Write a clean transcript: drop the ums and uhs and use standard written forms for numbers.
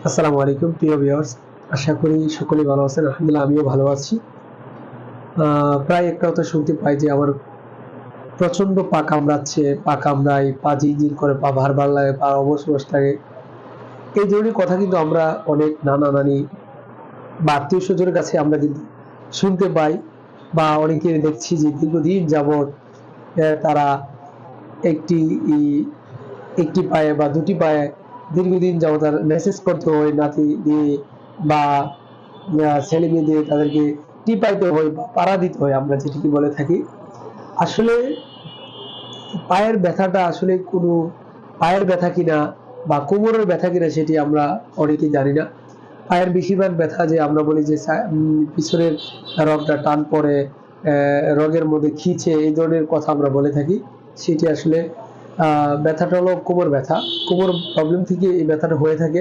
আসসালামু আলাইকুম প্রিয় ভিউয়ার্স, আশা করি সকলেই ভালো আছেন। আলহামদুলিল্লাহ আমিও ভালো আছি। প্রায় একটা কথা শুনতে পাই যে আমার প্রচন্ড পা কামড়াচ্ছে, পা কামড়ায়, পা ঝিনঝিন করে, পা ভার লাগে, পা অবশ লাগে। এই ধরনের কথা কিন্তু আমরা অনেক নানা-নানি বা আত্মীয়-স্বজনের কাছে আমরা কিন্তু শুনতে পাই বা অনেকের দেখছি যে দীর্ঘদিন যাবৎ তারা একটি ই একটি পায়ে বা দুটি পায়ে দীর্ঘদিন যাবৎ তার মেসেজ করতে হয় নাতি দিয়ে বা ছেলে মেয়ে দিয়ে তাদেরকে টিপাইতে হয় বা পাড়া দিতে হয় আমরা যেটিকে বলে থাকি। আসলে পায়ের ব্যথাটা আসলে কোনো পায়ের ব্যথা কিনা বা কোমরের ব্যথা কিনা সেটি আমরা অনেকেই জানি না। পায়ের বেশিরভাগ ব্যথা যে আমরা বলি যে পিছনের রগটা টান পড়ে, রগের মধ্যে খিঁচে এই ধরনের কথা আমরা বলে থাকি। সেটি আসলে ব্যথাটা হলো কোমর ব্যথা। কোমর প্রবলেম থেকে এই ব্যথাটা হয়ে থাকে।